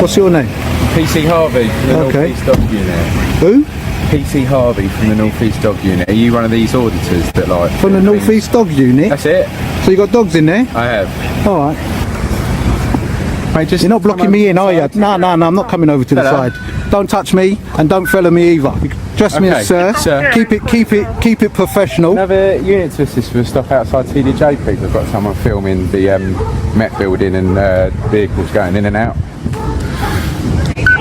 What's your name? PC Harvey from the Okay. North East Dog Unit. Who? PC Harvey from the North East Dog Unit. Are you one of these auditors that like... From the North East Dog Unit? That's it. So you got dogs in there? I have. Alright. Mate, just You're not blocking me in, are you? No, I'm not coming over to the Hello. side. Don't touch me and don't follow me either. Dress me as sir. Sir. Keep it professional. Another unit to assist with stuff outside TDJ, please. I've got someone filming the Met building and vehicles going in and out.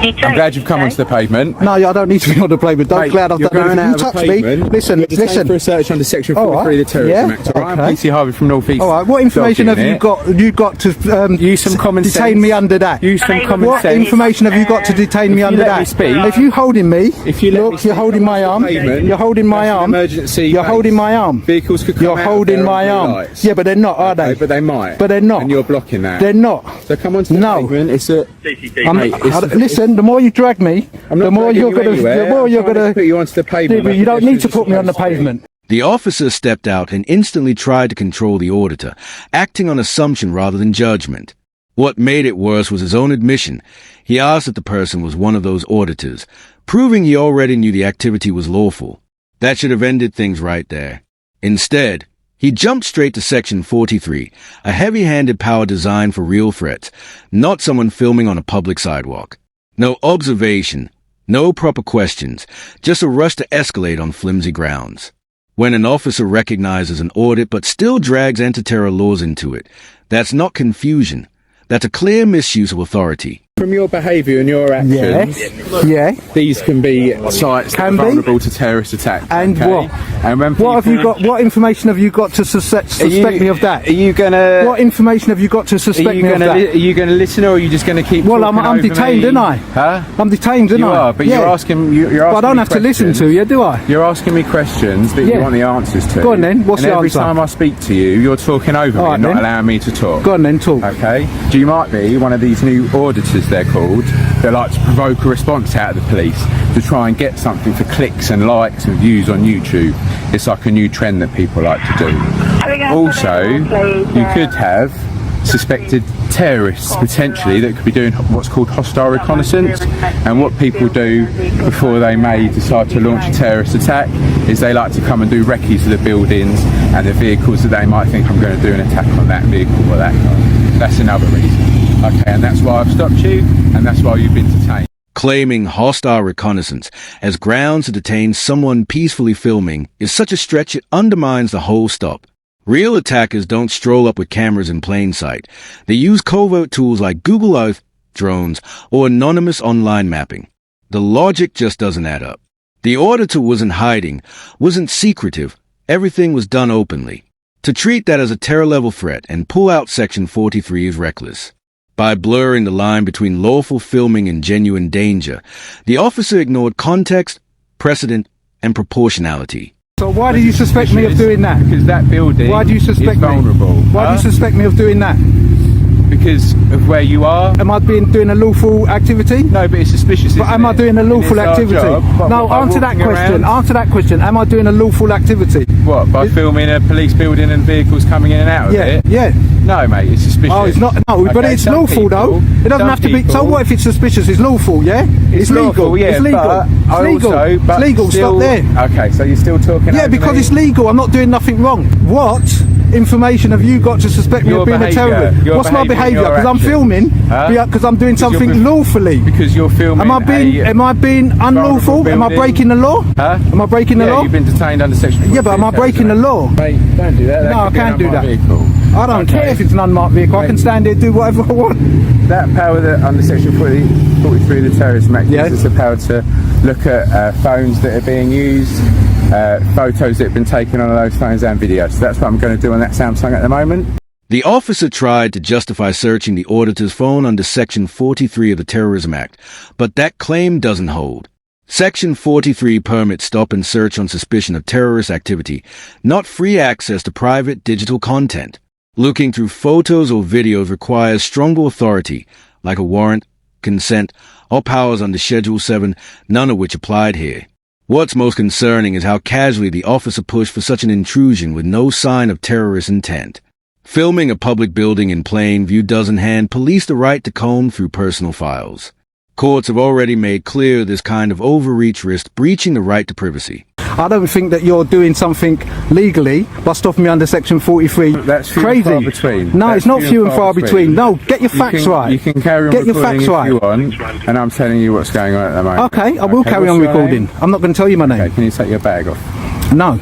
I'm glad you've come onto the pavement. No, I don't need to be on the pavement. Don't Mate, glad I've you're done going anything. You out of touch the me. pavement. Listen. For a search under section All 43 of the Terrorism Act. All right? Okay. PC Harvey from North East. All right. What information have you got to use some common sense. detain me under that? Use some common What sense. information have you got to detain me under let that? me speak- If you holding me, If you let me look, speak you're holding my arm. pavement, You're holding my that's an arm. emergency You're base. holding my arm. Vehicles could come You're out holding of there my on arm. blue lights. Yeah, but they're not, are Okay, they? but they might. But they're not. And you're blocking that. They're not. So come onto the No. pavement. It's a... Listen, the more you drag me, the more you're gonna. put you onto the pavement. You don't need to put me on the pavement. The officer stepped out and instantly tried to control the auditor, acting on assumption rather than judgment. What made it worse was his own admission. He asked if the person was one of those auditors, proving he already knew the activity was lawful. That should have ended things right there. Instead, he jumped straight to Section 43, a heavy-handed power designed for real threats, not someone filming on a public sidewalk. No observation, no proper questions, just a rush to escalate on flimsy grounds. When an officer recognizes an audit but still drags anti-terror laws into it, that's not confusion. That's a clear misuse of authority. From your behaviour and your actions, Yeah. these can be sites that are vulnerable to terrorist attack. And okay? what? And when What have you got? What information have you got to suspect me of that? Are you gonna? What information have you got to suspect me of that? Are you gonna listen, or are you just gonna keep? Well, talking I'm over detained, me? aren't I? Huh? I'm detained, aren't You I? are, but Yeah. you're asking. You're asking. But I don't me have to listen questions. to you, do I? You're asking me questions that Yeah. you want the answers to. Go on then, what's and the every answer? time I speak to you, you're talking over me All right and not then. allowing me to talk. Go on then, talk. Okay. You might be one of these new auditors, they're called, that like to provoke a response out of the police to try and get something for clicks and likes and views on YouTube. It's like a new trend that people like to do. Also, you could have suspected terrorists potentially that could be doing what's called hostile reconnaissance, and what people do before they may decide to launch a terrorist attack is they like to come and do recce's of the buildings and the vehicles that they might think, I'm going to do an attack on that vehicle or that car. That's another reason. Okay, and that's why I've stopped you, and that's why you've been detained. Claiming hostile reconnaissance as grounds to detain someone peacefully filming is such a stretch it undermines the whole stop. Real attackers don't stroll up with cameras in plain sight. They use covert tools like Google Earth, drones, or anonymous online mapping. The logic just doesn't add up. The auditor wasn't hiding, wasn't secretive. Everything was done openly. To treat that as a terror-level threat and pull out Section 43 is reckless. By blurring the line between lawful filming and genuine danger, the officer ignored context, precedent, and proportionality. So why do you suspect me of doing that? Because that building Why do you suspect is vulnerable. me? Why do you suspect me of doing that? Because of where you are. Am I doing a lawful activity? No, but it's suspicious. But am I doing a lawful activity? No, answer that question. Answer that question. Am I doing a lawful activity? What, by filming a police building and vehicles coming in and out of it? Yeah. No, mate, it's suspicious. Oh, it's not. No, but Okay, it's some lawful though. people- It doesn't some have to be. So people- what if it's suspicious? It's lawful, yeah? It's legal. lawful, yeah, it's legal. but It's I legal. also- but It's legal. still- Stop there. Okay, so you're still talking Yeah, over because me? it's legal. I'm not doing nothing wrong. What information have you got to suspect me Your of being behaviour, a terrorist? your What's my behaviour, behaviour? your Because I'm action. filming. Huh? Because I'm doing something you're- lawfully. Because you're filming Am I being unlawful? Am I building. breaking the law? Huh? Am I breaking the Yeah, law? you've been detained under Section Yeah, but am I breaking the law? Mate, don't do that. That No, could I be an can't do unmarked that. vehicle. I don't care if it's an unmarked vehicle. I can stand there and do whatever I want. That power that under Section 43 of the Terrorism Act Yeah. gives us the power to look at phones that are being used, photos that have been taken on those phones and videos. So that's what I'm going to do on that Samsung at the moment. The officer tried to justify searching the auditor's phone under Section 43 of the Terrorism Act, but that claim doesn't hold. Section 43 permits stop and search on suspicion of terrorist activity, not free access to private digital content. Looking through photos or videos requires stronger authority, like a warrant, consent, or powers under Schedule 7, none of which applied here. What's most concerning is how casually the officer pushed for such an intrusion with no sign of terrorist intent. Filming a public building in plain view doesn't hand police the right to comb through personal files. Courts have already made clear this kind of overreach risks breaching the right to privacy. I don't think that you're doing something legally by stopping me under section 43. That's few crazy. and far between. No, That's it's not few and far between. No, get your facts right. You can carry on get your recording facts if right. you want, and I'm telling you what's going on at the moment. Okay, I will carry on what's your recording. name? I'm not going to tell you my name. Okay, can you take your bag off? No.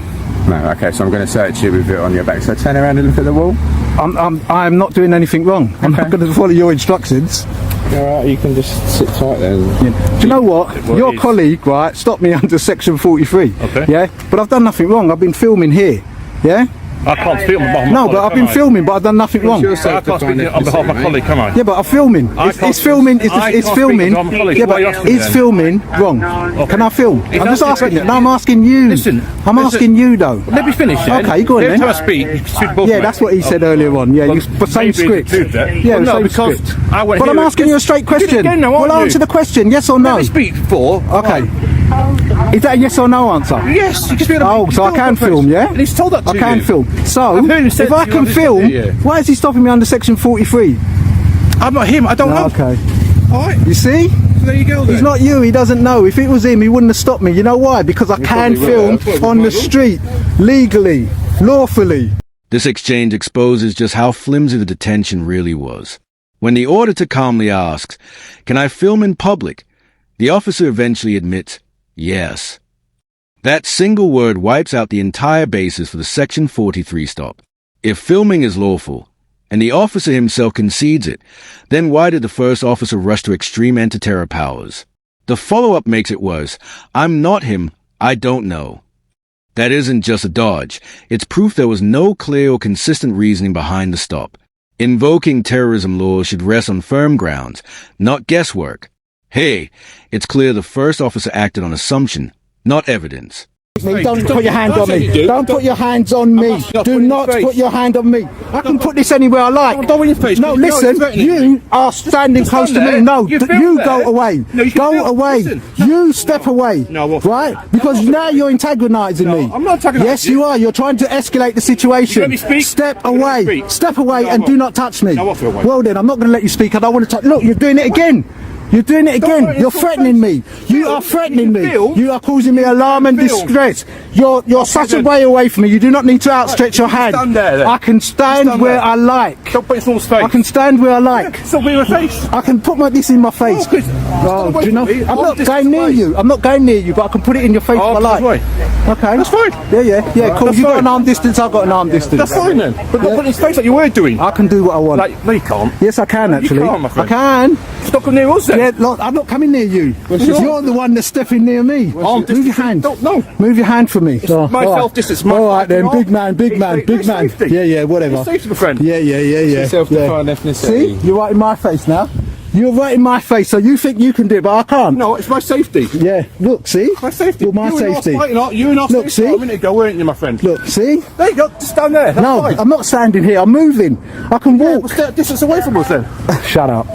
No, okay, so I'm going to search you with it on your back. So turn around and look at the wall. I'm not doing anything wrong. I'm not going to follow your instructions. Alright, you can just sit tight there. Yeah. Do you know what? Your colleague, right, stopped me under section 43. Okay. Yeah? But I've done nothing wrong. I've been filming here. Yeah? I can't speak on behalf of my No, colleague, but I've can been I? filming, but I've done nothing wrong. I can't speak on behalf of my colleague, can I? Yeah, but I'm filming. It's filming. It's filming. Yeah, but it's filming wrong. Can I film? I'm just asking you. No, I'm asking you. Listen, I'm asking you though. Let me finish then. Okay, go on Every then. time I speak, you should both Yeah, that's what he said earlier on. Yeah, but same script. Yeah, no, same because script. I went But here I'm asking you a straight question. Again, now, Well, aren't answer you? the question. Yes or no? Let me speak before. Okay. Is that a yes or no answer? Yes, you can speak. Oh, so I can film, yeah? And he's told that to I can you. film. So, I've heard him say if to I you, can I've listened film, to you. why is he stopping me under section 43? I'm not him. I don't know. Okay. Alright, You see? there you go then. He's not you, he doesn't know. If it was him, he wouldn't have stopped me. You know why? Because I can probably will. film That's what we on the might do. street, legally, lawfully. This exchange exposes just how flimsy the detention really was. When the auditor calmly asks, "Can I film in public?" the officer eventually admits, yes. That single word wipes out the entire basis for the Section 43 stop. If filming is lawful, and the officer himself concedes it, then why did the first officer rush to extreme anti-terror powers? The follow-up makes it worse. "I'm not him. I don't know." That isn't just a dodge. It's proof there was no clear or consistent reasoning behind the stop. Invoking terrorism laws should rest on firm grounds, not guesswork. Hey, it's clear the first officer acted on assumption, not evidence. Don't put your hand on me. Don't put your hands on me. Do not put your hand on me. I can put this anywhere I like. Don't in your face. No, listen, you are standing close to me. No, you go away. Go away. You step away. Right? Because now you're antagonising me. I'm not antagonising Yes, you are. You're trying to escalate the situation. Let me speak. Step Let me away. speak. Step away No, and what? do not touch me. No, what for away? Well then, I'm not going to let you speak. I don't want to touch. Look, you're doing it again. You're doing it again. You're threatening me. You are threatening me. You are causing me alarm and distress. You're such a way away from me. You do not need to outstretch your hand. Stand there, then. I can stand where I like. Don't put it in someone's face. I can stand where I like. Stop putting it in my face. I can put this in my face. Oh, Chris, Oh, stop do you know? away from me. I'm I'm not just going near away. you. I'm not going near you, but I can put it in your face Oh, if I like. that's Okay. That's fine. Yeah, cool. That's You got fine. an arm distance, I've got an arm distance. That's fine then. But not put it in his face like you were doing. I can do what I want. Like, no, you can't. Yes, I can actually. can't, my I friend. can. Stop coming near us then. Yeah, look, I'm not coming near you. You're the one that's stepping near me. Move your hand. No. Move your hand from me. Oh, my all right. self-distance, my All right then, fucking big man, big man, big It's man. safety. Yeah, whatever. It's safety, my friend. Yeah. Self-defined ethnicity. See, you're right in my face now. You're right in my face, so you think you can do it, but I can't. No, it's my safety. Yeah, look, see? My safety. Well, my safety. You and I Look, see? a minute ago, weren't you, my friend? Look, see? There you go. Just stand there. That's No, fine. I'm not standing here, I'm moving. I can walk. Well, stay a distance away from us then. Shut up.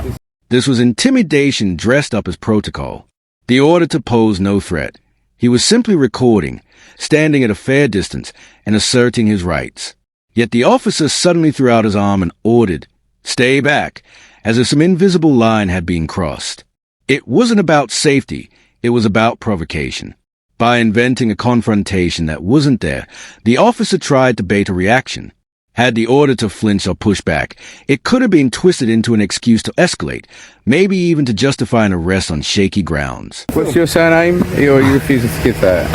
This was intimidation dressed up as protocol. The auditor posed no threat. He was simply recording, standing at a fair distance, and asserting his rights. Yet the officer suddenly threw out his arm and ordered, "Stay back," as if some invisible line had been crossed. It wasn't about safety, it was about provocation. By inventing a confrontation that wasn't there, the officer tried to bait a reaction. Had the auditor flinched or pushed back, it could have been twisted into an excuse to escalate, maybe even to justify an arrest on shaky grounds. What's your surname? Or are you refusing to give that?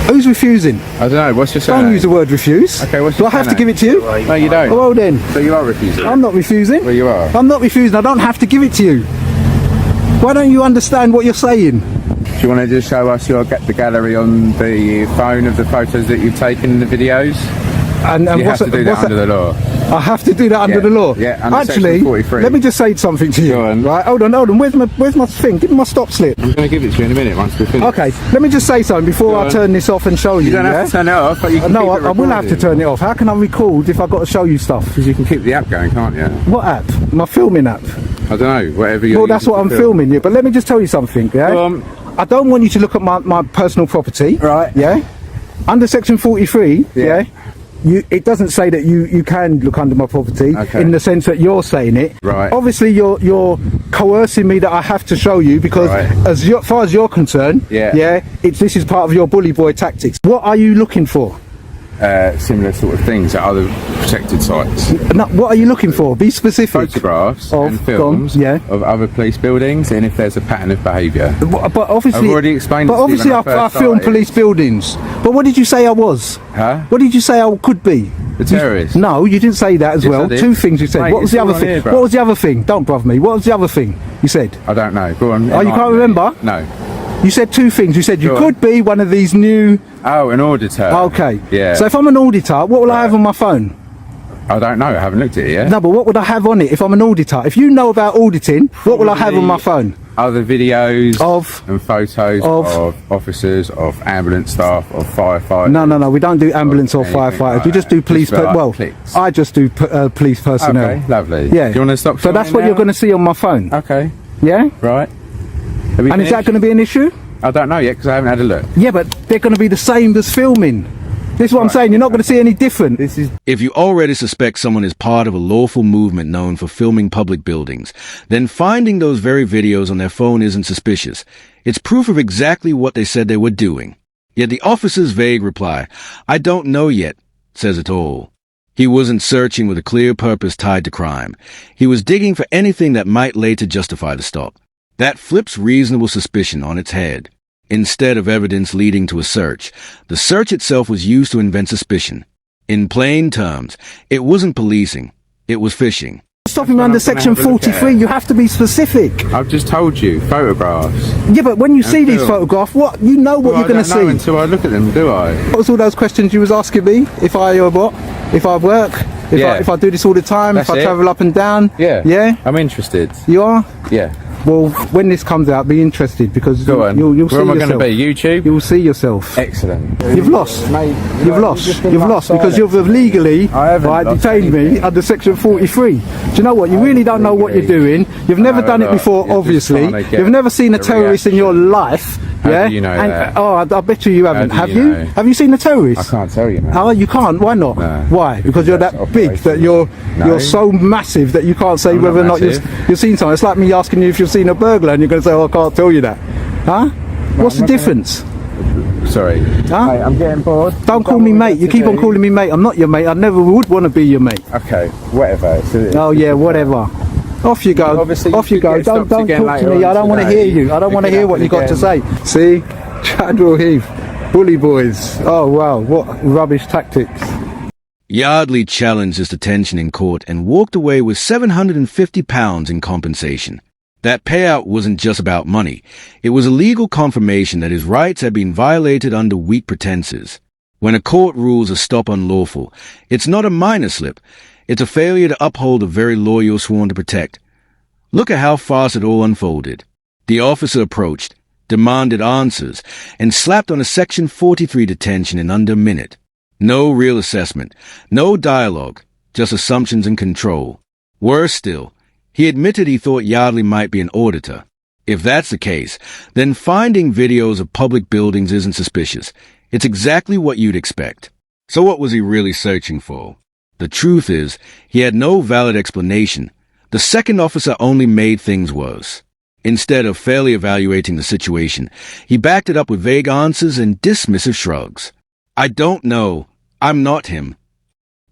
Who's refusing? I don't know. What's your surname? Don't use the word refuse. Okay, what's Do your I have to surname? give it to you? No, you don't. Oh, well then. So you are refusing. I'm not refusing. Well, you are. I'm not refusing. I don't have to give it to you. Why don't you understand what you're saying? Do you want to just show us the gallery on the phone of the photos that you've taken in the videos? And You have to do that under the law. I have to do that under Yeah. the law. Yeah, under Actually, section 43. let me just say something to you. Go on. Right, hold on. Where's my thing? Give me my stop slip. I'm going to give it to you in a minute once we're finished. Okay, let me just say something before Go I on. turn this off and show you. You don't have to turn it off, but you can No, keep it I will have to recording. turn it off. How can I record if I've got to show you stuff? Because you can keep the app going, can't you? What app? My filming app. I don't know, whatever you're Well, that's using what I'm to film. filming, yeah. But let me just tell you something, yeah? I don't want you to look at my personal property. Right. Yeah? Under section 43, Yeah. yeah? it doesn't say that you can look under my property in the sense that you're saying it. Right. Obviously, you're coercing me that I have to show you because as far as you're concerned, this is part of your bully boy tactics. What are you looking for? Similar sort of things at other protected sites. No, what are you looking for? Be specific. Photographs and films of other police buildings, and if there's a pattern of behaviour. But obviously, I've already explained. But obviously, I filmed police buildings. But what did you say I was? Huh? What did you say I could be? The terrorist. No, you didn't say that as well. I did. Two things you said. Mate, what was the other thing? Here, what was the other thing? Don't brother me. What was the other thing you said? I don't know. Go on. Oh, you can't remember? No. You said two things. You said you could be one of these new... Oh, an auditor. Okay. Yeah. So if I'm an auditor, what will I have on my phone? I don't know. I haven't looked at it yet. No, but what would I have on it if I'm an auditor? If you know about auditing, what will I have on my phone? Other videos of and photos of officers, of ambulance staff, of firefighters. No. We don't do ambulance or firefighters. Like we just do police. Clicks. I just do police personnel. Okay, lovely. Yeah. Do you want to stop? So that's what you're going to see on my phone. Okay. Yeah. Right. And is that going to be an issue? I don't know yet because I haven't had a look. Yeah, but they're going to be the same as filming. This is what I'm saying. You're not going to see any different. If you already suspect someone is part of a lawful movement known for filming public buildings, then finding those very videos on their phone isn't suspicious. It's proof of exactly what they said they were doing. Yet the officer's vague reply, "I don't know yet," says it all. He wasn't searching with a clear purpose tied to crime. He was digging for anything that might later justify the stop. That flips reasonable suspicion on its head. Instead of evidence leading to a search, the search itself was used to invent suspicion. In plain terms, it wasn't policing, it was fishing. Stopping under section 43, you have to be specific. I've just told you, photographs. Yeah, but when you see these photographs, what you're going to see. I don't know until I look at them, do I? What was all those questions you was asking me? If I what? If I work? If I do this all the time? That's if I travel up and down? Yeah. Yeah? I'm interested. You are? Yeah. Well, when this comes out, be interested because Go on. You'll see Where am I yourself. going to be? YouTube? You'll see yourself. Excellent. You've lost. Mate, You've lost. You've lost because you've illegally detained me under section 43. Do you know what? You really don't know what you're doing. You've never done it before, obviously. You've never seen a terrorist in your life. How do you know that? Oh, I bet you haven't. Have you? Have you seen a terrorist? I can't tell you, man. Oh, you can't? Why not? No. Why? Because you're that big, that you're so massive that you can't say whether or not you've seen something. It's like me asking you if you've seen a burglar and you're going to say, oh, I can't tell you that. Huh? What's the difference? Sorry. Huh? Mate, I'm getting bored. Don't call me mate. You keep on calling me mate. I'm not your mate. I never would want to be your mate. Okay, whatever. Oh, yeah, whatever. Off you go. Off you go. Don't talk to me. I don't want to hear you. I don't want to hear what you got to say. See? Chadwell Heath. Bully boys. Oh, wow. What rubbish tactics. Yardley challenged his detention in court and walked away with £750 in compensation. That payout wasn't just about money. It was a legal confirmation that his rights had been violated under weak pretenses. When a court rules a stop unlawful, it's not a minor slip. It's a failure to uphold the very law you're sworn to protect. Look at how fast it all unfolded. The officer approached, demanded answers, and slapped on a Section 43 detention in under a minute. No real assessment, no dialogue, just assumptions and control. Worse still, he admitted he thought Yardley might be an auditor. If that's the case, then finding videos of public buildings isn't suspicious. It's exactly what you'd expect. So what was he really searching for? The truth is, he had no valid explanation. The second officer only made things worse. Instead of fairly evaluating the situation, he backed it up with vague answers and dismissive shrugs. I don't know. I'm not him.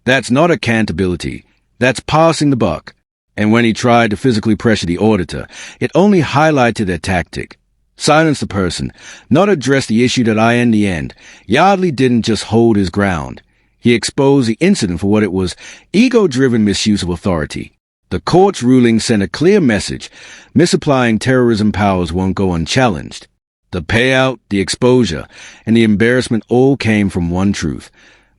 That's not accountability. That's passing the buck. And when he tried to physically pressure the auditor, it only highlighted their tactic. Silence the person, not address the issue that in the end. Yardley didn't just hold his ground. He exposed the incident for what it was, ego-driven misuse of authority. The court's ruling sent a clear message. Misapplying terrorism powers won't go unchallenged. The payout, the exposure, and the embarrassment all came from one truth.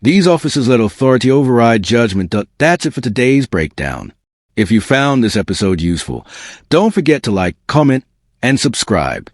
These officers let authority override judgment. That's it for today's breakdown. If you found this episode useful, don't forget to like, comment, and subscribe.